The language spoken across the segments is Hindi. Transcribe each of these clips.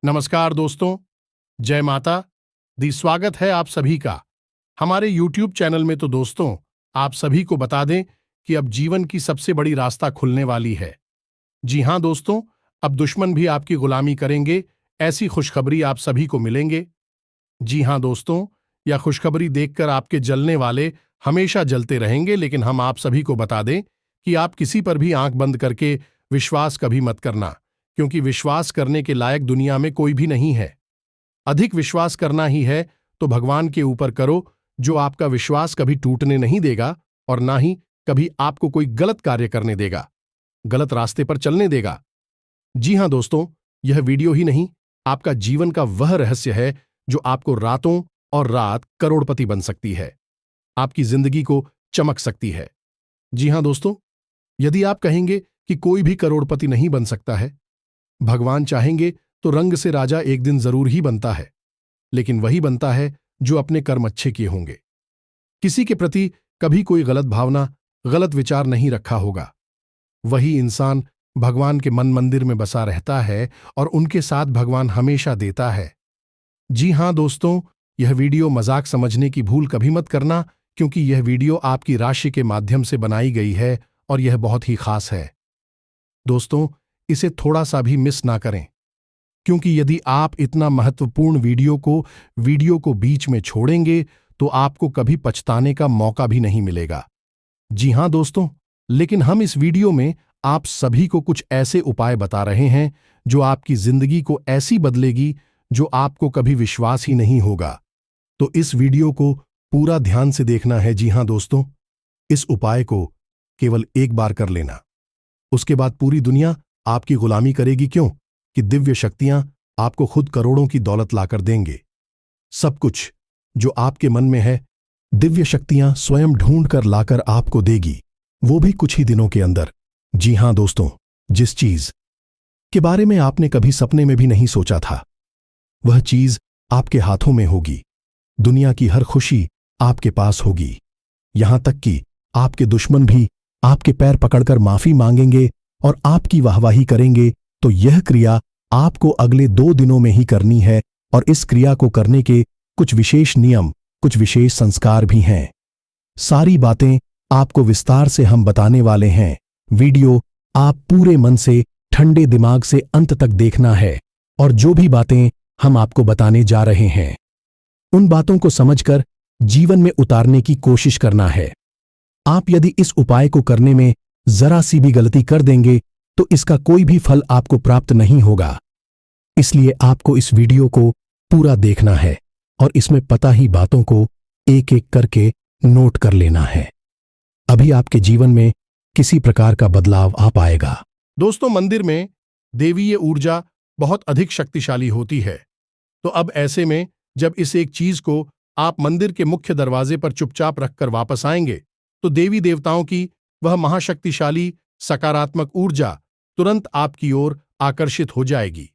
नमस्कार दोस्तों, जय माता दी। स्वागत है आप सभी का हमारे YouTube चैनल में। तो दोस्तों, आप सभी को बता दें कि अब जीवन की सबसे बड़ी रास्ता खुलने वाली है। जी हां दोस्तों, अब दुश्मन भी आपकी गुलामी करेंगे, ऐसी खुशखबरी आप सभी को मिलेंगे। जी हां दोस्तों, यह खुशखबरी देखकर आपके जलने वाले हमेशा जलते रहेंगे, लेकिन हम आप सभी को बता दें कि आप किसी पर भी आंख बंद करके विश्वास कभी मत करना, क्योंकि विश्वास करने के लायक दुनिया में कोई भी नहीं है। अधिक विश्वास करना ही है तो भगवान के ऊपर करो, जो आपका विश्वास कभी टूटने नहीं देगा और ना ही कभी आपको कोई गलत कार्य करने देगा, गलत रास्ते पर चलने देगा। जी हां दोस्तों, यह वीडियो ही नहीं, आपका जीवन का वह रहस्य है जो आपको रातों और रात करोड़पति बन सकती है, आपकी जिंदगी को चमक सकती है। जी हां दोस्तों, यदि आप कहेंगे कि कोई भी करोड़पति नहीं बन सकता है, भगवान चाहेंगे तो रंग से राजा एक दिन जरूर ही बनता है, लेकिन वही बनता है जो अपने कर्म अच्छे किए होंगे। किसी के प्रति कभी कोई गलत भावना, गलत विचार नहीं रखा होगा, वही इंसान भगवान के मन मंदिर में बसा रहता है और उनके साथ भगवान हमेशा देता है। जी हां दोस्तों, यह वीडियो मजाक समझने की भूल कभी मत करना, क्योंकि यह वीडियो आपकी राशि के माध्यम से बनाई गई है और यह बहुत ही खास है। दोस्तों, इसे थोड़ा सा भी मिस ना करें, क्योंकि यदि आप इतना महत्वपूर्ण वीडियो को बीच में छोड़ेंगे तो आपको कभी पछताने का मौका भी नहीं मिलेगा। जी हां दोस्तों, लेकिन हम इस वीडियो में आप सभी को कुछ ऐसे उपाय बता रहे हैं जो आपकी जिंदगी को ऐसी बदलेगी जो आपको कभी विश्वास ही नहीं होगा। तो इस वीडियो को पूरा ध्यान से देखना है। जी हां दोस्तों, इस उपाय को केवल एक बार कर लेना, उसके बाद पूरी दुनिया आपकी गुलामी करेगी। क्यों? कि दिव्य शक्तियां आपको खुद करोड़ों की दौलत लाकर देंगे। सब कुछ जो आपके मन में है, दिव्य शक्तियां स्वयं ढूंढ कर लाकर आपको देगी, वो भी कुछ ही दिनों के अंदर। जी हां दोस्तों, जिस चीज के बारे में आपने कभी सपने में भी नहीं सोचा था, वह चीज आपके हाथों में होगी। दुनिया की हर खुशी आपके पास होगी, यहां तक कि आपके दुश्मन भी आपके पैर पकड़कर माफी मांगेंगे और आपकी वाहवाही करेंगे। तो यह क्रिया आपको अगले 2 दिनों में ही करनी है, और इस क्रिया को करने के कुछ विशेष नियम, कुछ विशेष संस्कार भी हैं। सारी बातें आपको विस्तार से हम बताने वाले हैं। वीडियो आप पूरे मन से, ठंडे दिमाग से अंत तक देखना है, और जो भी बातें हम आपको बताने जा रहे हैं, उन बातों को समझकर जीवन में उतारने की कोशिश करना है। आप यदि इस उपाय को करने में जरा सी भी गलती कर देंगे तो इसका कोई भी फल आपको प्राप्त नहीं होगा। इसलिए आपको इस वीडियो को पूरा देखना है और इसमें पता ही बातों को एक एक करके नोट कर लेना है। अभी आपके जीवन में किसी प्रकार का बदलाव आ पाएगा। दोस्तों, मंदिर में देवीय ऊर्जा बहुत अधिक शक्तिशाली होती है। तो अब ऐसे में जब इस एक चीज को आप मंदिर के मुख्य दरवाजे पर चुपचाप रखकर वापस आएंगे, तो देवी देवताओं की वह महाशक्तिशाली सकारात्मक ऊर्जा तुरंत आपकी ओर आकर्षित हो जाएगी।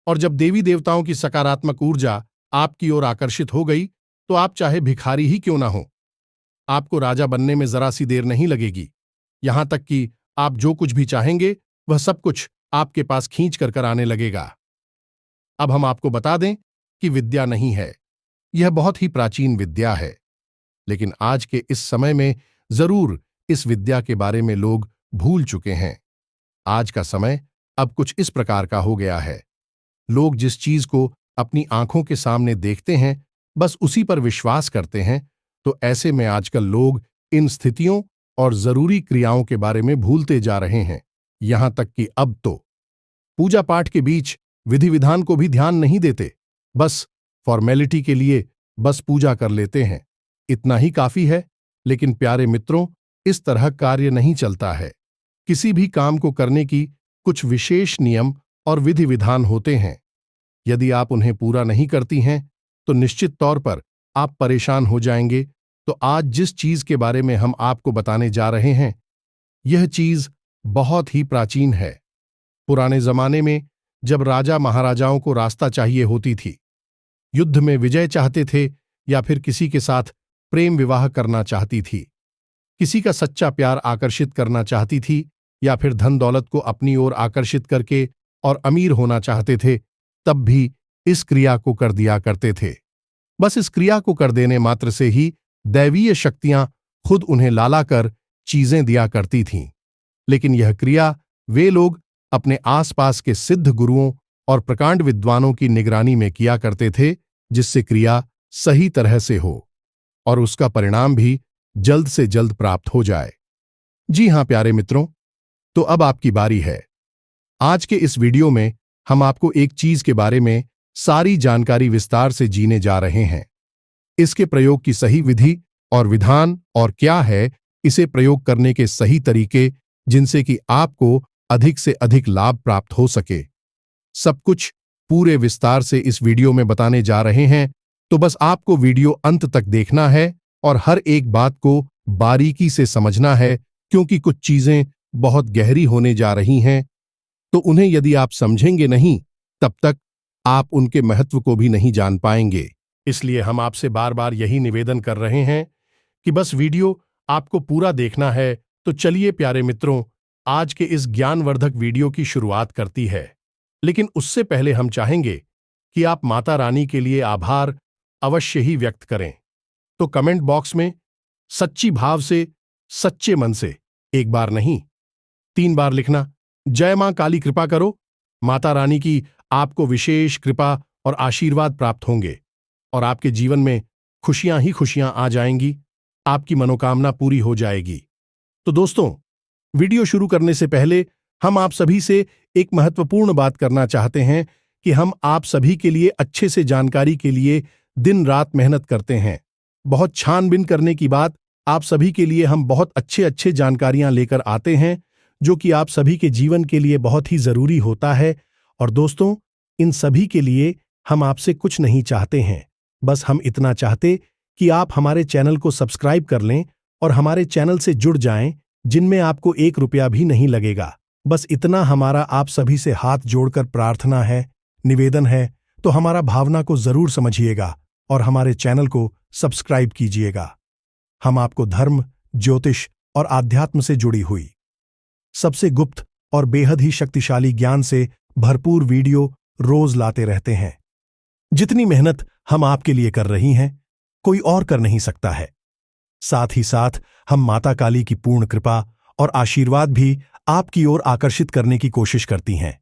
और जब देवी देवताओं की सकारात्मक ऊर्जा आपकी ओर आकर्षित हो गई, तो आप चाहे भिखारी ही क्यों ना हो, आपको राजा बनने में जरा सी देर नहीं लगेगी। यहां तक कि आप जो कुछ भी चाहेंगे वह सब कुछ आपके पास खींच कर आने लगेगा। अब हम आपको बता दें कि विद्या नहीं है, यह बहुत ही प्राचीन विद्या है, लेकिन आज के इस समय में जरूर इस विद्या के बारे में लोग भूल चुके हैं। आज का समय अब कुछ इस प्रकार का हो गया है, लोग जिस चीज को अपनी आंखों के सामने देखते हैं बस उसी पर विश्वास करते हैं। तो ऐसे में आजकल लोग इन स्थितियों और जरूरी क्रियाओं के बारे में भूलते जा रहे हैं। यहां तक कि अब तो पूजा पाठ के बीच विधि विधान को भी ध्यान नहीं देते, बस फॉर्मेलिटी के लिए बस पूजा कर लेते हैं, इतना ही काफी है। लेकिन प्यारे मित्रों, इस तरह कार्य नहीं चलता है। किसी भी काम को करने की कुछ विशेष नियम और विधि विधान होते हैं। यदि आप उन्हें पूरा नहीं करती हैं तो निश्चित तौर पर आप परेशान हो जाएंगे। तो आज जिस चीज के बारे में हम आपको बताने जा रहे हैं, यह चीज बहुत ही प्राचीन है। पुराने जमाने में जब राजा महाराजाओं को रास्ता चाहिए होती थी, युद्ध में विजय चाहते थे या फिर किसी के साथ प्रेम विवाह करना चाहती थी, किसी का सच्चा प्यार आकर्षित करना चाहती थी, या फिर धन दौलत को अपनी ओर आकर्षित करके और अमीर होना चाहते थे, तब भी इस क्रिया को कर दिया करते थे। बस इस क्रिया को कर देने मात्र से ही दैवीय शक्तियां खुद उन्हें लाला कर चीजें दिया करती थीं। लेकिन यह क्रिया वे लोग अपने आसपास के सिद्ध गुरुओं और प्रकांड विद्वानों की निगरानी में किया करते थे, जिससे क्रिया सही तरह से हो और उसका परिणाम भी जल्द से जल्द प्राप्त हो जाए। जी हां प्यारे मित्रों, तो अब आपकी बारी है। आज के इस वीडियो में हम आपको एक चीज के बारे में सारी जानकारी विस्तार से जीने जा रहे हैं। इसके प्रयोग की सही विधि और विधान और क्या है इसे प्रयोग करने के सही तरीके, जिनसे कि आपको अधिक से अधिक लाभ प्राप्त हो सके। सब कुछ पूरे विस्तार से इस वीडियो में बताने जा रहे हैं, तो बस आपको वीडियो अंत तक देखना है और हर एक बात को बारीकी से समझना है, क्योंकि कुछ चीजें बहुत गहरी होने जा रही हैं, तो उन्हें यदि आप समझेंगे नहीं तब तक आप उनके महत्व को भी नहीं जान पाएंगे। इसलिए हम आपसे बार बार यही निवेदन कर रहे हैं कि बस वीडियो आपको पूरा देखना है। तो चलिए प्यारे मित्रों, आज के इस ज्ञानवर्धक वीडियो की शुरुआत करती है। लेकिन उससे पहले हम चाहेंगे कि आप माता रानी के लिए आभार अवश्य ही व्यक्त करें। तो कमेंट बॉक्स में सच्ची भाव से, सच्चे मन से, एक बार नहीं 3 बार लिखना, जय मां काली कृपा करो। माता रानी की आपको विशेष कृपा और आशीर्वाद प्राप्त होंगे और आपके जीवन में खुशियां ही खुशियां आ जाएंगी, आपकी मनोकामना पूरी हो जाएगी। तो दोस्तों, वीडियो शुरू करने से पहले हम आप सभी से एक महत्वपूर्ण बात करना चाहते हैं कि हम आप सभी के लिए अच्छे से जानकारी के लिए दिन रात मेहनत करते हैं। बहुत छानबीन करने की बाद आप सभी के लिए हम बहुत अच्छे जानकारियां लेकर आते हैं, जो कि आप सभी के जीवन के लिए बहुत ही जरूरी होता है। और दोस्तों, इन सभी के लिए हम आपसे कुछ नहीं चाहते हैं, बस हम इतना चाहते कि आप हमारे चैनल को सब्सक्राइब कर लें और हमारे चैनल से जुड़ जाएं, जिनमें आपको 1 रुपया भी नहीं लगेगा। बस इतना हमारा आप सभी से हाथ जोड़कर प्रार्थना है, निवेदन है। तो हमारा भावना को जरूर समझिएगा और हमारे चैनल को सब्सक्राइब कीजिएगा। हम आपको धर्म, ज्योतिष और आध्यात्म से जुड़ी हुई सबसे गुप्त और बेहद ही शक्तिशाली ज्ञान से भरपूर वीडियो रोज लाते रहते हैं। जितनी मेहनत हम आपके लिए कर रही हैं, कोई और कर नहीं सकता है। साथ ही साथ हम माता काली की पूर्ण कृपा और आशीर्वाद भी आपकी ओर आकर्षित करने की कोशिश करती हैं,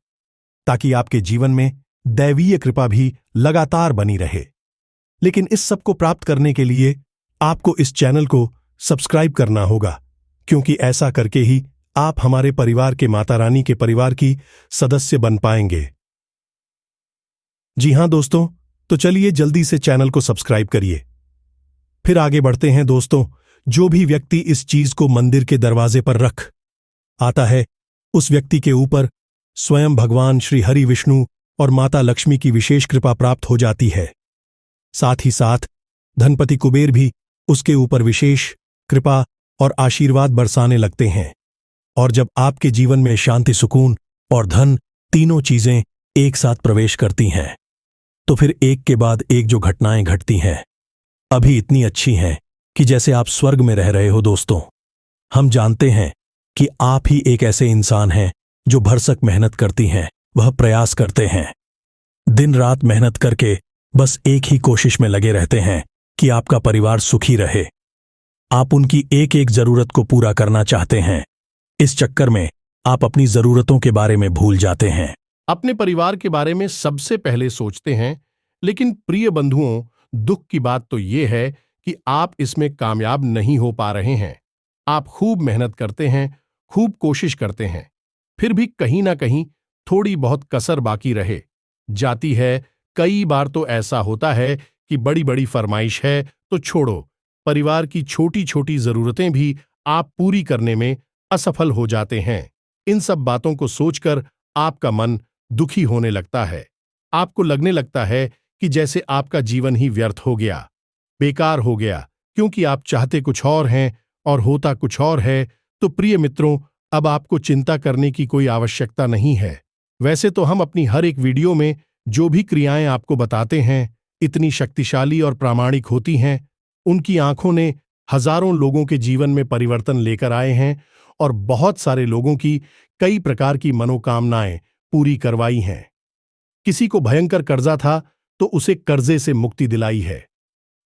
ताकि आपके जीवन में दैवीय कृपा भी लगातार बनी रहे। लेकिन इस सब को प्राप्त करने के लिए आपको इस चैनल को सब्सक्राइब करना होगा, क्योंकि ऐसा करके ही आप हमारे परिवार के माता रानी के परिवार की सदस्य बन पाएंगे। जी हां दोस्तों, तो चलिए जल्दी से चैनल को सब्सक्राइब करिए। फिर आगे बढ़ते हैं दोस्तों। जो भी व्यक्ति इस चीज को मंदिर के दरवाजे पर रख आता है, उस व्यक्ति के ऊपर स्वयं भगवान श्री हरि विष्णु और माता लक्ष्मी की विशेष कृपा प्राप्त हो जाती है। साथ ही साथ धनपति कुबेर भी उसके ऊपर विशेष कृपा और आशीर्वाद बरसाने लगते हैं। और जब आपके जीवन में शांति, सुकून और धन तीनों चीजें एक साथ प्रवेश करती हैं, तो फिर एक के बाद एक जो घटनाएं घटती हैं, अभी इतनी अच्छी हैं कि जैसे आप स्वर्ग में रह रहे हो। दोस्तों, हम जानते हैं कि आप ही एक ऐसे इंसान हैं जो भरसक मेहनत करती हैं, वह प्रयास करते हैं, दिन रात मेहनत करके बस एक ही कोशिश में लगे रहते हैं कि आपका परिवार सुखी रहे। आप उनकी एक एक जरूरत को पूरा करना चाहते हैं। इस चक्कर में आप अपनी जरूरतों के बारे में भूल जाते हैं, अपने परिवार के बारे में सबसे पहले सोचते हैं। लेकिन प्रिय बंधुओं, दुख की बात तो यह है कि आप इसमें कामयाब नहीं हो पा रहे हैं। आप खूब मेहनत करते हैं, खूब कोशिश करते हैं, फिर भी कहीं ना कहीं थोड़ी बहुत कसर बाकी रहे जाती है। कई बार तो ऐसा होता है कि बड़ी बड़ी फरमाइश है तो छोड़ो, परिवार की छोटी छोटी जरूरतें भी आप पूरी करने में असफल हो जाते हैं। इन सब बातों को सोचकर आपका मन दुखी होने लगता है। आपको लगने लगता है कि जैसे आपका जीवन ही व्यर्थ हो गया, बेकार हो गया, क्योंकि आप चाहते कुछ और हैं और होता कुछ और है। तो प्रिय मित्रों, अब आपको चिंता करने की कोई आवश्यकता नहीं है। वैसे तो हम अपनी हर एक वीडियो में जो भी क्रियाएं आपको बताते हैं, इतनी शक्तिशाली और प्रामाणिक होती हैं। उनकी आंखों ने हजारों लोगों के जीवन में परिवर्तन लेकर आए हैं और बहुत सारे लोगों की कई प्रकार की मनोकामनाएं पूरी करवाई हैं। किसी को भयंकर कर्जा था तो उसे कर्जे से मुक्ति दिलाई है।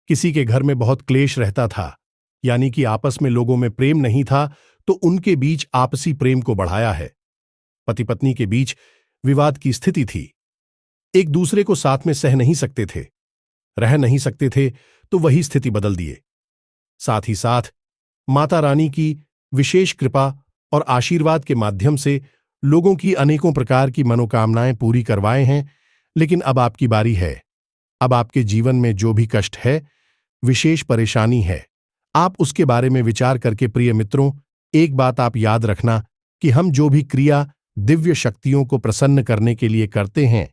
किसी के घर में बहुत क्लेश रहता था, यानी कि आपस में लोगों में प्रेम नहीं था, तो उनके बीच आपसी प्रेम को बढ़ाया है। पति पत्नी के बीच विवाद की स्थिति थी, एक दूसरे को साथ में सह नहीं सकते थे, रह नहीं सकते थे, तो वही स्थिति बदल दिए। साथ ही साथ माता रानी की विशेष कृपा और आशीर्वाद के माध्यम से लोगों की अनेकों प्रकार की मनोकामनाएं पूरी करवाए हैं। लेकिन अब आपकी बारी है। अब आपके जीवन में जो भी कष्ट है, विशेष परेशानी है, आप उसके बारे में विचार करके प्रिय मित्रों, एक बात आप याद रखना कि हम जो भी क्रिया दिव्य शक्तियों को प्रसन्न करने के लिए करते हैं,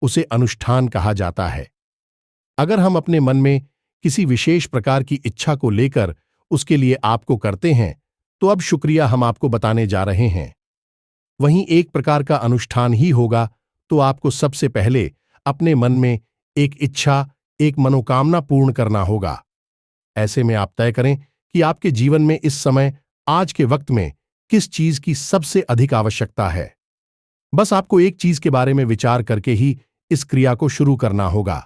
उसे अनुष्ठान कहा जाता है। अगर हम अपने मन में किसी विशेष प्रकार की इच्छा को लेकर उसके लिए आपको करते हैं, तो अब शुक्रिया हम आपको बताने जा रहे हैं। वहीं एक प्रकार का अनुष्ठान ही होगा, तो आपको सबसे पहले अपने मन में एक इच्छा, एक मनोकामना पूर्ण करना होगा। ऐसे में आप तय करें कि आपके जीवन में इस समय, आज के वक्त में किस चीज की सबसे अधिक आवश्यकता है। बस आपको एक चीज के बारे में विचार करके ही इस क्रिया को शुरू करना होगा,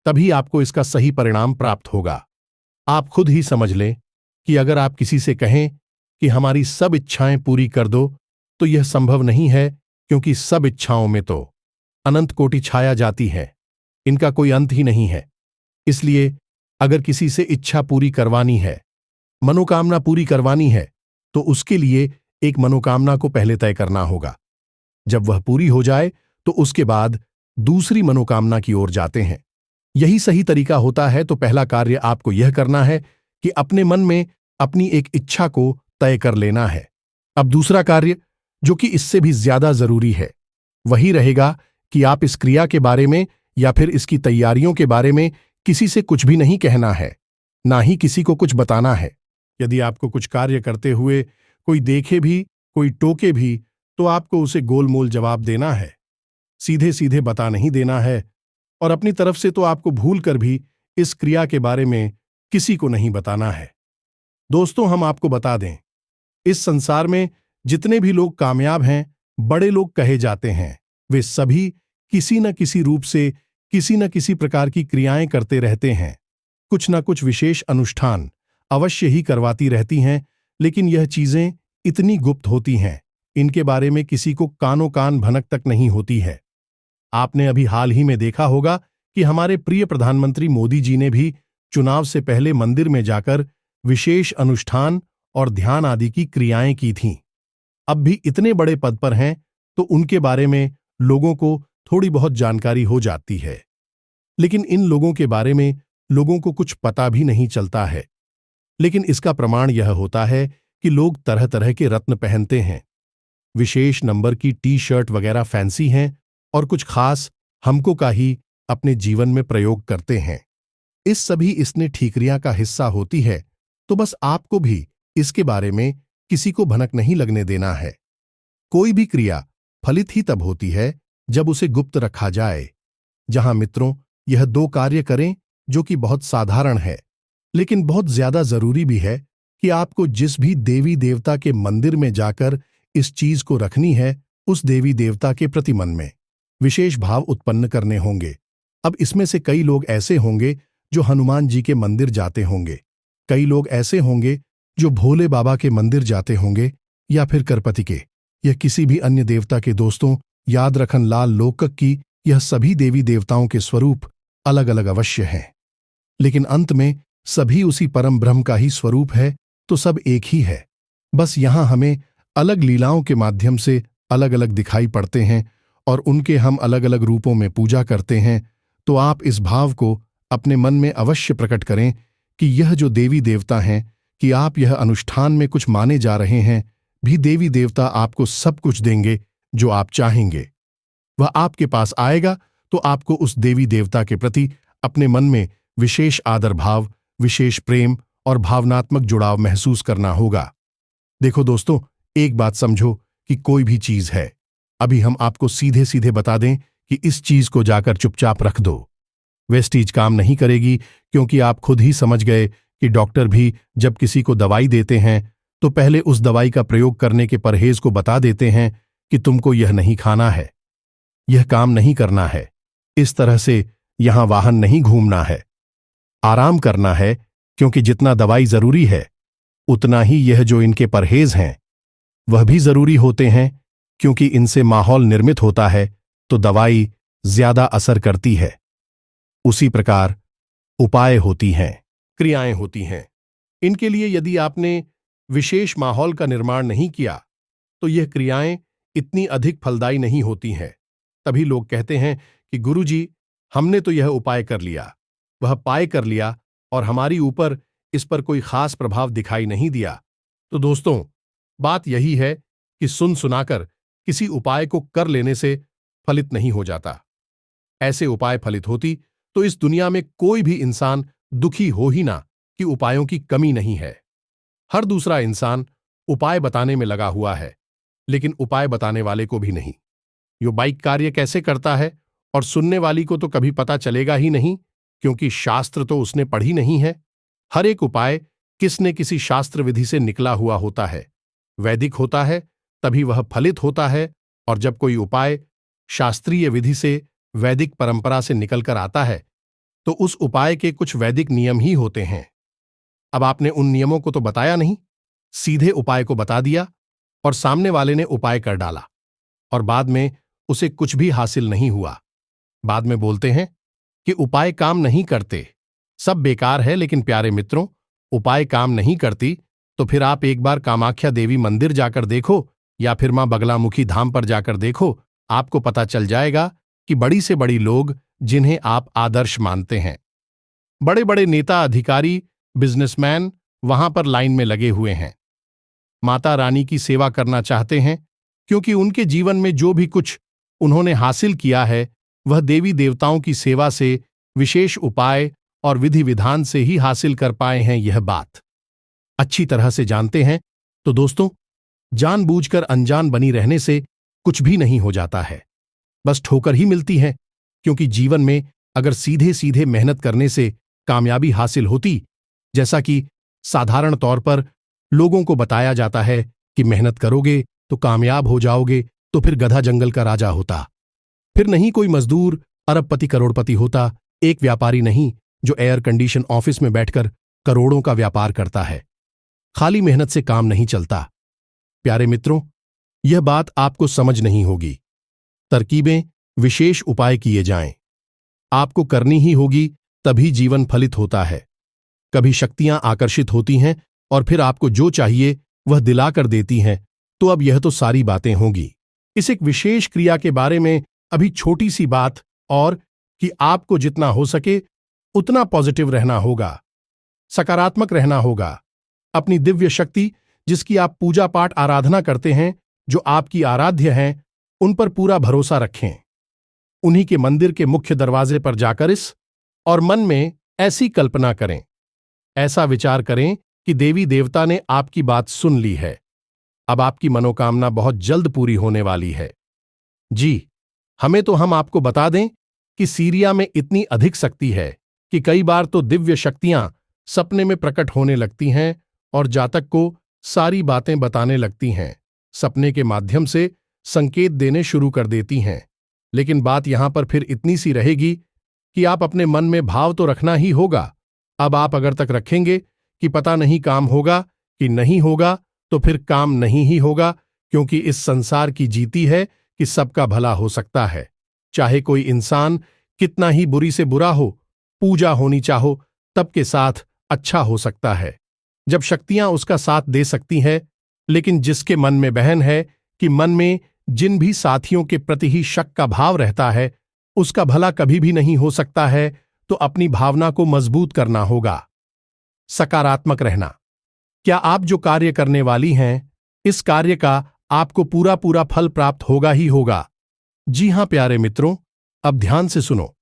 तभी आपको इसका सही परिणाम प्राप्त होगा। आप खुद ही समझ लें कि अगर आप किसी से कहें कि हमारी सब इच्छाएं पूरी कर दो, तो यह संभव नहीं है, क्योंकि सब इच्छाओं में तो अनंत कोटि छाया जाती है, इनका कोई अंत ही नहीं है। इसलिए अगर किसी से इच्छा पूरी करवानी है, मनोकामना पूरी करवानी है, तो उसके लिए एक मनोकामना को पहले तय करना होगा। जब वह पूरी हो जाए, तो उसके बाद दूसरी मनोकामना की ओर जाते हैं। यही सही तरीका होता है। तो पहला कार्य आपको यह करना है कि अपने मन में अपनी एक इच्छा को तय कर लेना है। अब दूसरा कार्य, जो कि इससे भी ज्यादा जरूरी है, वही रहेगा कि आप इस क्रिया के बारे में या फिर इसकी तैयारियों के बारे में किसी से कुछ भी नहीं कहना है, ना ही किसी को कुछ बताना है। यदि आपको कुछ कार्य करते हुए कोई देखे भी, कोई टोके भी, तो आपको उसे गोलमोल जवाब देना है, सीधे सीधे बता नहीं देना है। और अपनी तरफ से तो आपको भूल कर भी इस क्रिया के बारे में किसी को नहीं बताना है। दोस्तों, हम आपको बता दें, इस संसार में जितने भी लोग कामयाब हैं, बड़े लोग कहे जाते हैं, वे सभी किसी न किसी रूप से किसी न किसी प्रकार की क्रियाएं करते रहते हैं। कुछ न कुछ विशेष अनुष्ठान अवश्य ही करवाती रहती हैं, लेकिन यह चीजें इतनी गुप्त होती हैं, इनके बारे में किसी को कानो कान भनक तक नहीं होती है। आपने अभी हाल ही में देखा होगा कि हमारे प्रिय प्रधानमंत्री मोदी जी ने भी चुनाव से पहले मंदिर में जाकर विशेष अनुष्ठान और ध्यान आदि की क्रियाएं की थीं। अब भी इतने बड़े पद पर हैं, तो उनके बारे में लोगों को थोड़ी बहुत जानकारी हो जाती है, लेकिन इन लोगों के बारे में लोगों को कुछ पता भी नहीं चलता है। लेकिन इसका प्रमाण यह होता है कि लोग तरह तरह के रत्न पहनते हैं, विशेष नंबर की टी शर्ट वगैरह फैंसी हैं, और कुछ खास हमको का ही अपने जीवन में प्रयोग करते हैं। इस सभी इसने ठीकरियां का हिस्सा होती है, तो बस आपको भी इसके बारे में किसी को भनक नहीं लगने देना है। कोई भी क्रिया फलित ही तब होती है जब उसे गुप्त रखा जाए। जहां मित्रों, यह दो कार्य करें जो कि बहुत साधारण है, लेकिन बहुत ज्यादा जरूरी भी है कि आपको जिस भी देवी देवता के मंदिर में जाकर इस चीज को रखनी है, उस देवी देवता के प्रति मन में विशेष भाव उत्पन्न करने होंगे। अब इसमें से कई लोग ऐसे होंगे जो हनुमान जी के मंदिर जाते होंगे, कई लोग ऐसे होंगे जो भोले बाबा के मंदिर जाते होंगे, या फिर करपति के, या किसी भी अन्य देवता के। दोस्तों, याद रखन लाल लोकक की यह सभी देवी देवताओं के स्वरूप अलग अलग अवश्य हैं, लेकिन अंत में सभी उसी परम ब्रह्म का ही स्वरूप है, तो सब एक ही है। बस यहां हमें अलग लीलाओं के माध्यम से अलग अलग दिखाई पड़ते हैं और उनके हम अलग अलग रूपों में पूजा करते हैं। तो आप इस भाव को अपने मन में अवश्य प्रकट करें कि यह जो देवी देवता हैं, कि आप यह अनुष्ठान में कुछ माने जा रहे हैं, भी देवी देवता आपको सब कुछ देंगे जो आप चाहेंगे। वह आपके पास आएगा, तो आपको उस देवी देवता के प्रति अपने मन में विशेष आदर भाव, विशेष प्रेम और भावनात्मक जुड़ाव महसूस करना होगा। देखो दोस्तों, एक बात समझो कि कोई भी चीज है, अभी हम आपको सीधे सीधे बता दें कि इस चीज को जाकर चुपचाप रख दो, वेस्टीज काम नहीं करेगी, क्योंकि आप खुद ही समझ गए कि डॉक्टर भी जब किसी को दवाई देते हैं तो पहले उस दवाई का प्रयोग करने के परहेज को बता देते हैं कि तुमको यह नहीं खाना है। यह काम नहीं करना है, इस तरह से यहां वाहन नहीं घूमना है, आराम करना है, क्योंकि जितना दवाई जरूरी है उतना ही यह जो इनके परहेज हैं वह भी जरूरी होते हैं, क्योंकि इनसे माहौल निर्मित होता है तो दवाई ज्यादा असर करती है। उसी प्रकार उपाय होती हैं, क्रियाएं होती हैं। इनके लिए यदि आपने विशेष माहौल का निर्माण नहीं किया तो यह क्रियाएं इतनी अधिक फलदायी नहीं होती हैं। तभी लोग कहते हैं कि गुरुजी, हमने तो यह उपाय कर लिया, वह पाय कर लिया और हमारी ऊपर इस पर कोई खास प्रभाव दिखाई नहीं दिया। तो दोस्तों, बात यही है कि सुन सुनाकर किसी उपाय को कर लेने से फलित नहीं हो जाता। ऐसे उपाय फलित होती तो इस दुनिया में कोई भी इंसान दुखी हो ही ना कि उपायों की कमी नहीं है। हर दूसरा इंसान उपाय बताने में लगा हुआ है, लेकिन उपाय बताने वाले को भी नहीं। यो बाइक कार्य कैसे करता है और सुनने वाली को तो कभी पता चलेगा ही नहीं, क्योंकि शास्त्र तो उसने पढ़ी नहीं है। हर एक उपाय किस न किसी शास्त्र विधि से निकला हुआ होता है, वैदिक होता है, तभी वह फलित होता है। और जब कोई उपाय शास्त्रीय विधि से, वैदिक परंपरा से निकलकर आता है तो उस उपाय के कुछ वैदिक नियम ही होते हैं। अब आपने उन नियमों को तो बताया नहीं, सीधे उपाय को बता दिया और सामने वाले ने उपाय कर डाला और बाद में उसे कुछ भी हासिल नहीं हुआ। बाद में बोलते हैं कि उपाय काम नहीं करते, सब बेकार है। लेकिन प्यारे मित्रों, उपाय काम नहीं करती तो फिर आप एक बार कामाख्या देवी मंदिर जाकर देखो या फिर मां बगलामुखी धाम पर जाकर देखो, आपको पता चल जाएगा कि बड़ी से बड़ी लोग जिन्हें आप आदर्श मानते हैं, बड़े बड़े नेता, अधिकारी, बिजनेसमैन वहां पर लाइन में लगे हुए हैं, माता रानी की सेवा करना चाहते हैं, क्योंकि उनके जीवन में जो भी कुछ उन्होंने हासिल किया है वह देवी देवताओं की सेवा से, विशेष उपाय और विधि विधान से ही हासिल कर पाए हैं। यह बात अच्छी तरह से जानते हैं। तो दोस्तों, जानबूझकर अनजान बनी रहने से कुछ भी नहीं हो जाता है, बस ठोकर ही मिलती है। क्योंकि जीवन में अगर सीधे सीधे मेहनत करने से कामयाबी हासिल होती, जैसा कि साधारण तौर पर लोगों को बताया जाता है कि मेहनत करोगे तो कामयाब हो जाओगे, तो फिर गधा जंगल का राजा होता, फिर नहीं कोई मजदूर अरबपति करोड़पति होता, एक व्यापारी नहीं जो एयर कंडीशन ऑफिस में बैठकर करोड़ों का व्यापार करता है। खाली मेहनत से काम नहीं चलता। प्यारे मित्रों, यह बात आपको समझ नहीं होगी। तरकीबें, विशेष उपाय किए जाएं, आपको करनी ही होगी, तभी जीवन फलित होता है। कभी शक्तियां आकर्षित होती हैं और फिर आपको जो चाहिए वह दिलाकर देती हैं। तो अब यह तो सारी बातें होंगी। इस एक विशेष क्रिया के बारे में अभी छोटी सी बात और कि आपको जितना हो सके उतना पॉजिटिव रहना होगा, सकारात्मक रहना होगा। अपनी दिव्य शक्ति, जिसकी आप पूजा पाठ आराधना करते हैं, जो आपकी आराध्य हैं, उन पर पूरा भरोसा रखें। उन्हीं के मंदिर के मुख्य दरवाजे पर जाकर इस और मन में ऐसी कल्पना करें, ऐसा विचार करें कि देवी देवता ने आपकी बात सुन ली है, अब आपकी मनोकामना बहुत जल्द पूरी होने वाली है। जी, हम आपको बता दें कि सीरिया में इतनी अधिक शक्ति है कि कई बार तो दिव्य शक्तियां सपने में प्रकट होने लगती हैं और जातक को सारी बातें बताने लगती हैं, सपने के माध्यम से संकेत देने शुरू कर देती हैं। लेकिन बात यहां पर फिर इतनी सी रहेगी कि आप अपने मन में भाव तो रखना ही होगा। अब आप अगर तक रखेंगे कि पता नहीं काम होगा कि नहीं होगा, तो फिर काम नहीं ही होगा, क्योंकि इस संसार की जीती है कि सबका भला हो सकता है। चाहे कोई इंसान कितना ही बुरी से बुरा हो, पूजा होनी चाहो तब के साथ अच्छा हो सकता है, जब शक्तियां उसका साथ दे सकती हैं। लेकिन जिसके मन में बहन है कि मन में जिन भी साथियों के प्रति ही शक का भाव रहता है, उसका भला कभी भी नहीं हो सकता है, तो अपनी भावना को मजबूत करना होगा, सकारात्मक रहना। क्या आप जो कार्य करने वाली हैं, इस कार्य का आपको पूरा पूरा फल प्राप्त होगा ही होगा। जी हां प्यारे मित्रों, अब ध्यान से सुनो।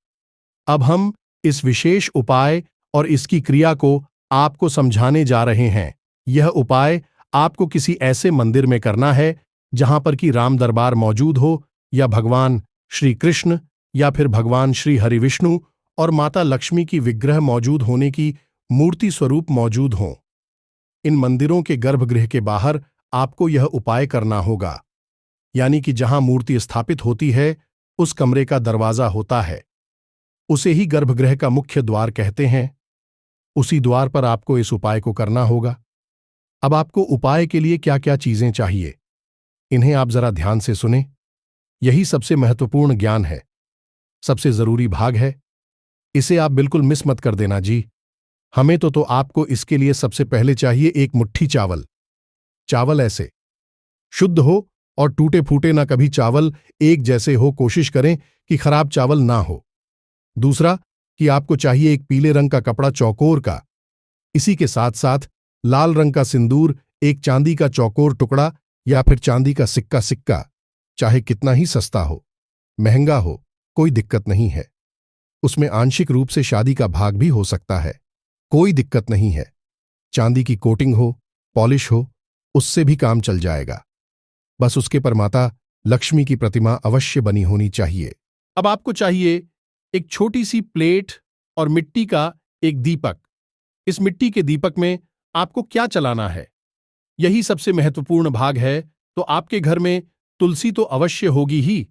अब हम इस विशेष उपाय और इसकी क्रिया को आपको समझाने जा रहे हैं। यह उपाय आपको किसी ऐसे मंदिर में करना है जहां पर कि राम दरबार मौजूद हो, या भगवान श्री कृष्ण, या फिर भगवान श्री हरि विष्णु और माता लक्ष्मी की विग्रह मौजूद होने की मूर्ति स्वरूप मौजूद हों। इन मंदिरों के गर्भगृह के बाहर आपको यह उपाय करना होगा, यानी कि जहां मूर्ति स्थापित होती है उस कमरे का दरवाजा होता है। उसे ही गर्भगृह का मुख्य द्वार कहते हैं। उसी द्वार पर आपको इस उपाय को करना होगा। अब आपको उपाय के लिए क्या क्या चीजें चाहिए, इन्हें आप जरा ध्यान से सुने। यही सबसे महत्वपूर्ण ज्ञान है, सबसे जरूरी भाग है। इसे आप बिल्कुल मिस मत कर देना जी। हमें तो आपको इसके लिए सबसे पहले चाहिए एक मुट्ठी चावल। चावल ऐसे शुद्ध हो और टूटे फूटे ना, कभी चावल एक जैसे हो, कोशिश करें कि खराब चावल ना हो। दूसरा कि आपको चाहिए एक पीले रंग का कपड़ा चौकोर का। इसी के साथ साथ लाल रंग का सिंदूर, एक चांदी का चौकोर टुकड़ा या फिर चांदी का सिक्का सिक्का, चाहे कितना ही सस्ता हो, महंगा हो, कोई दिक्कत नहीं है। उसमें आंशिक रूप से शादी का भाग भी हो सकता है, कोई दिक्कत नहीं है। चांदी की कोटिंग हो, पॉलिश हो, उससे भी काम चल जाएगा। बस उसके पर माता लक्ष्मी की प्रतिमा अवश्य बनी होनी चाहिए। अब आपको चाहिए एक छोटी सी प्लेट और मिट्टी का एक दीपक। इस मिट्टी के दीपक में आपको क्या चलाना है, यही सबसे महत्वपूर्ण भाग है। तो आपके घर में तुलसी तो अवश्य होगी ही,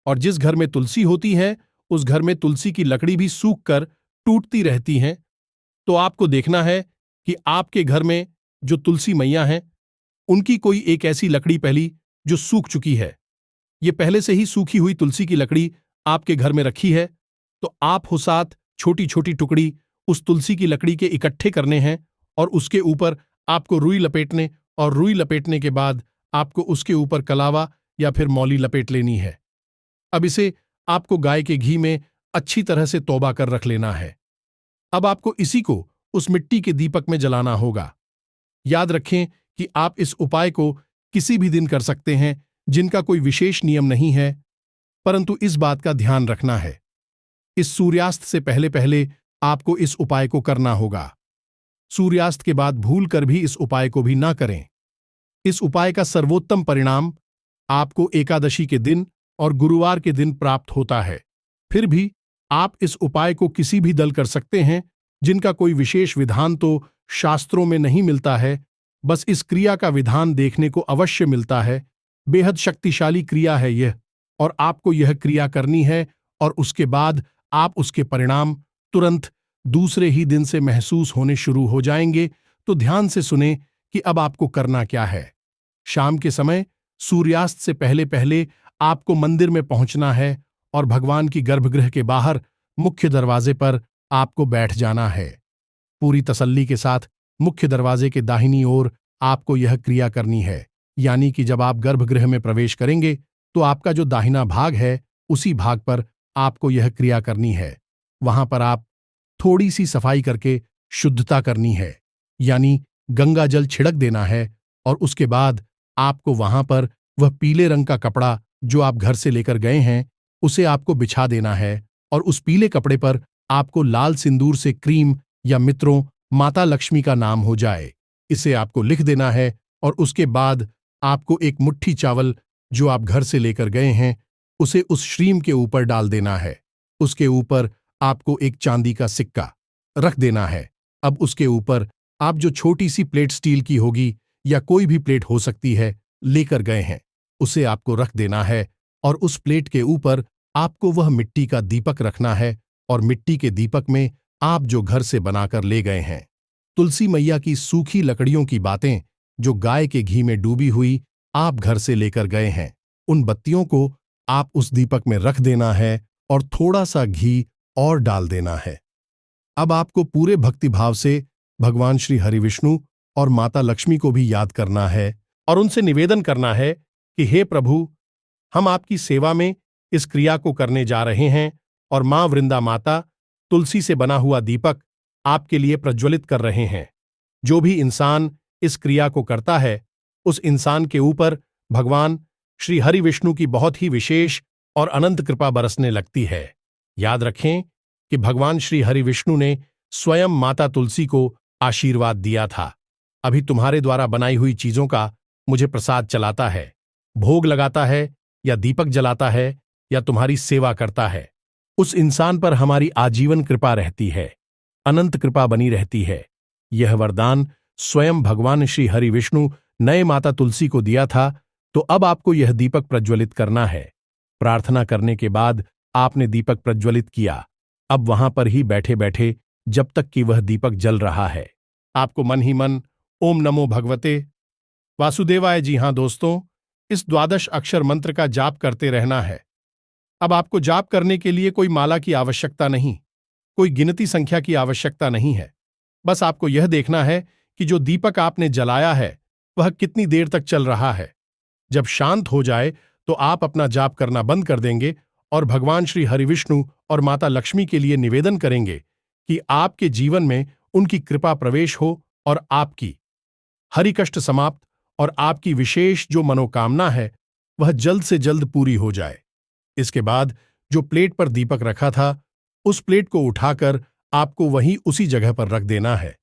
और जिस घर में तुलसी होती है उस घर में तुलसी की लकड़ी भी सूख कर टूटती रहती हैं। तो आपको देखना है कि आपके घर में जो तुलसी मैया हैं उनकी कोई एक ऐसी लकड़ी पहली जो सूख चुकी है। ये पहले से ही सूखी हुई तुलसी की लकड़ी आपके घर में रखी है, तो आप हो साथ छोटी छोटी टुकड़ी उस तुलसी की लकड़ी के इकट्ठे करने हैं और उसके ऊपर आपको रुई लपेटने, और रुई लपेटने के बाद आपको उसके ऊपर कलावा या फिर मौली लपेट लेनी है। अब इसे आपको गाय के घी में अच्छी तरह से तौबा कर रख लेना है। अब आपको इसी को उस मिट्टी के दीपक में जलाना होगा। याद रखें कि आप इस उपाय को किसी भी दिन कर सकते हैं, जिनका कोई विशेष नियम नहीं है, परंतु इस बात का ध्यान रखना है, इस सूर्यास्त से पहले पहले आपको इस उपाय को करना होगा। सूर्यास्त के बाद भूल कर भी इस उपाय को भी ना करें। इस उपाय का सर्वोत्तम परिणाम आपको एकादशी के दिन और गुरुवार के दिन प्राप्त होता है। फिर भी आप इस उपाय को किसी भी दल कर सकते हैं, जिनका कोई विशेष विधान तो शास्त्रों में नहीं मिलता है, बस इस क्रिया का विधान देखने को अवश्य मिलता है। बेहद शक्तिशाली क्रिया है यह, और आपको यह क्रिया करनी है, और उसके बाद आप उसके परिणाम तुरंत दूसरे ही दिन से महसूस होने शुरू हो जाएंगे। तो ध्यान से सुने कि अब आपको करना क्या है। शाम के समय सूर्यास्त से पहले पहले आपको मंदिर में पहुंचना है और भगवान की गर्भगृह के बाहर मुख्य दरवाजे पर आपको बैठ जाना है। पूरी तसल्ली के साथ मुख्य दरवाजे के दाहिनी ओर आपको यह क्रिया करनी है, यानी कि जब आप गर्भगृह में प्रवेश करेंगे तो आपका जो दाहिना भाग है उसी भाग पर आपको यह क्रिया करनी है। वहां पर आप थोड़ी सी सफाई करके शुद्धता करनी है, यानी गंगा जल छिड़क देना है, और उसके बाद आपको वहां पर वह पीले रंग का कपड़ा जो आप घर से लेकर गए हैं उसे आपको बिछा देना है, और उस पीले कपड़े पर आपको लाल सिंदूर से क्रीम या मित्रों माता लक्ष्मी का नाम हो जाए इसे आपको लिख देना है। और उसके बाद आपको एक मुट्ठी चावल जो आप घर से लेकर गए हैं उसे उस श्रीम के ऊपर डाल देना है। उसके ऊपर आपको एक चांदी का सिक्का रख देना है। अब उसके ऊपर आप जो छोटी सी प्लेट स्टील की होगी या कोई भी प्लेट हो सकती है लेकर गए हैं उसे आपको रख देना है, और उस प्लेट के ऊपर आपको वह मिट्टी का दीपक रखना है, और मिट्टी के दीपक में आप जो घर से बनाकर ले गए हैं तुलसी मैया की सूखी लकड़ियों की बातें जो गाय के घी में डूबी हुई आप घर से लेकर गए हैं, उन बत्तियों को आप उस दीपक में रख देना है और थोड़ा सा घी और डाल देना है। अब आपको पूरे भक्तिभाव से भगवान श्री हरिविष्णु और माता लक्ष्मी को भी याद करना है और उनसे निवेदन करना है कि हे प्रभु, हम आपकी सेवा में इस क्रिया को करने जा रहे हैं, और मां वृंदा माता तुलसी से बना हुआ दीपक आपके लिए प्रज्वलित कर रहे हैं। जो भी इंसान इस क्रिया को करता है उस इंसान के ऊपर भगवान श्री हरि विष्णु की बहुत ही विशेष और अनंत कृपा बरसने लगती है। याद रखें कि भगवान श्री हरि विष्णु ने स्वयं माता तुलसी को आशीर्वाद दिया था, अभी तुम्हारे द्वारा बनाई हुई चीजों का मुझे प्रसाद चलाता है, भोग लगाता है या दीपक जलाता है या तुम्हारी सेवा करता है, उस इंसान पर हमारी आजीवन कृपा रहती है, अनंत कृपा बनी रहती है। यह वरदान स्वयं भगवान श्री हरि विष्णु नए माता तुलसी को दिया था। तो अब आपको यह दीपक प्रज्वलित करना है प्रार्थना करने के बाद आपने दीपक प्रज्वलित किया। अब वहां पर ही बैठे बैठे जब तक कि वह दीपक जल रहा है, आपको मन ही मन ओम नमो भगवते वासुदेवाय, जी हां दोस्तों, इस द्वादश अक्षर मंत्र का जाप करते रहना है। अब आपको जाप करने के लिए कोई माला की आवश्यकता नहीं, कोई गिनती संख्या की आवश्यकता नहीं है। बस आपको यह देखना है कि जो दीपक आपने जलाया है वह कितनी देर तक चल रहा है। जब शांत हो जाए तो आप अपना जाप करना बंद कर देंगे और भगवान श्री हरिविष्णु और माता लक्ष्मी के लिए निवेदन करेंगे कि आपके जीवन में उनकी कृपा प्रवेश हो और आपकी हरि कष्ट समाप्त और आपकी विशेष जो मनोकामना है वह जल्द से जल्द पूरी हो जाए। इसके बाद जो प्लेट पर दीपक रखा था उस प्लेट को उठाकर आपको वहीं उसी जगह पर रख देना है,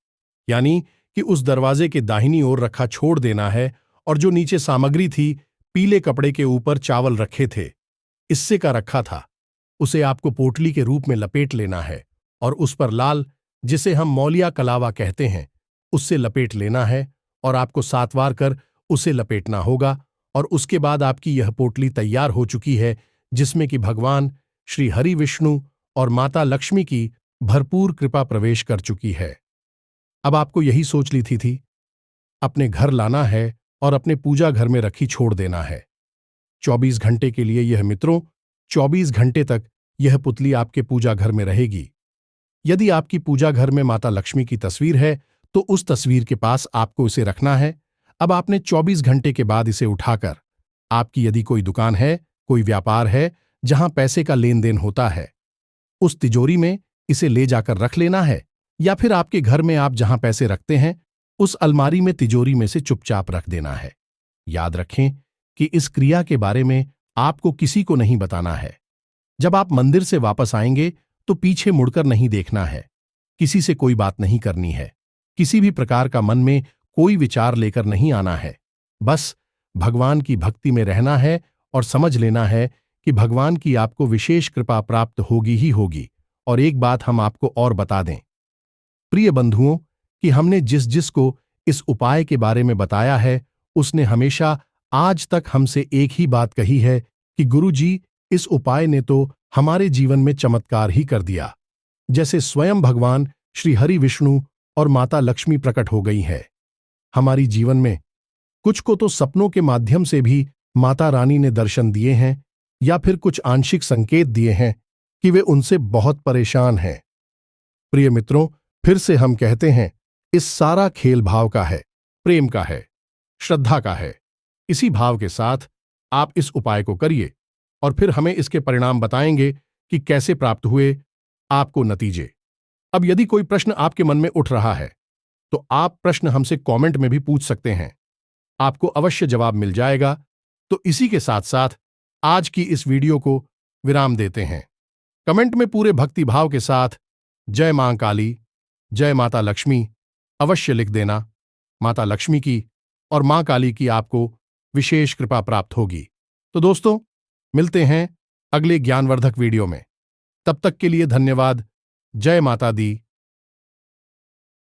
यानी कि उस दरवाजे के दाहिनी ओर रखा छोड़ देना है। और जो नीचे सामग्री थी, पीले कपड़े के ऊपर चावल रखे थे, इससे का रखा था, उसे आपको पोटली के रूप में लपेट लेना है और उस पर लाल, जिसे हम मौलिया कलावा कहते हैं, उससे लपेट लेना है और आपको 7 बार कर उसे लपेटना होगा। और उसके बाद आपकी यह पोटली तैयार हो चुकी है, जिसमें कि भगवान श्री हरि विष्णु और माता लक्ष्मी की भरपूर कृपा प्रवेश कर चुकी है। अब आपको यही सोच ली थी अपने घर लाना है और अपने पूजा घर में रखी छोड़ देना है। 24 घंटे के लिए यह मित्रों, 24 घंटे तक यह पुतली आपके पूजा घर में रहेगी। यदि आपकी पूजा घर में माता लक्ष्मी की तस्वीर है तो उस तस्वीर के पास आपको इसे रखना है। अब आपने 24 घंटे के बाद इसे उठाकर, आपकी यदि कोई दुकान है, कोई व्यापार है जहां पैसे का लेन देन होता है, उस तिजोरी में इसे ले जाकर रख लेना है, या फिर आपके घर में आप जहां पैसे रखते हैं उस अलमारी में तिजोरी में से चुपचाप रख देना है। याद रखें कि इस क्रिया के बारे में आपको किसी को नहीं बताना है। जब आप मंदिर से वापस आएंगे तो पीछे मुड़कर नहीं देखना है, किसी से कोई बात नहीं करनी है, किसी भी प्रकार का मन में कोई विचार लेकर नहीं आना है। बस भगवान की भक्ति में रहना है और समझ लेना है कि भगवान की आपको विशेष कृपा प्राप्त होगी ही होगी। और एक बात हम आपको और बता दें प्रिय बंधुओं, कि हमने जिस जिस को इस उपाय के बारे में बताया है उसने हमेशा आज तक हमसे एक ही बात कही है कि गुरुजी, इस उपाय ने तो हमारे जीवन में चमत्कार ही कर दिया, जैसे स्वयं भगवान श्री हरि विष्णु और माता लक्ष्मी प्रकट हो गई है हमारी जीवन में। कुछ को तो सपनों के माध्यम से भी माता रानी ने दर्शन दिए हैं, या फिर कुछ आंशिक संकेत दिए हैं कि वे उनसे बहुत परेशान हैं। प्रिय मित्रों, फिर से हम कहते हैं, इस सारा खेल भाव का है, प्रेम का है, श्रद्धा का है। इसी भाव के साथ आप इस उपाय को करिए और फिर हमें इसके परिणाम बताएंगे कि कैसे प्राप्त हुए आपको नतीजे। अब यदि कोई प्रश्न आपके मन में उठ रहा है तो आप प्रश्न हमसे कमेंट में भी पूछ सकते हैं, आपको अवश्य जवाब मिल जाएगा। तो इसी के साथ साथ आज की इस वीडियो को विराम देते हैं। कमेंट में पूरे भक्ति भाव के साथ जय मां काली, जय माता लक्ष्मी अवश्य लिख देना। माता लक्ष्मी की और मां काली की आपको विशेष कृपा प्राप्त होगी। तो दोस्तों, मिलते हैं अगले ज्ञानवर्धक वीडियो में। तब तक के लिए धन्यवाद। जय माता दी।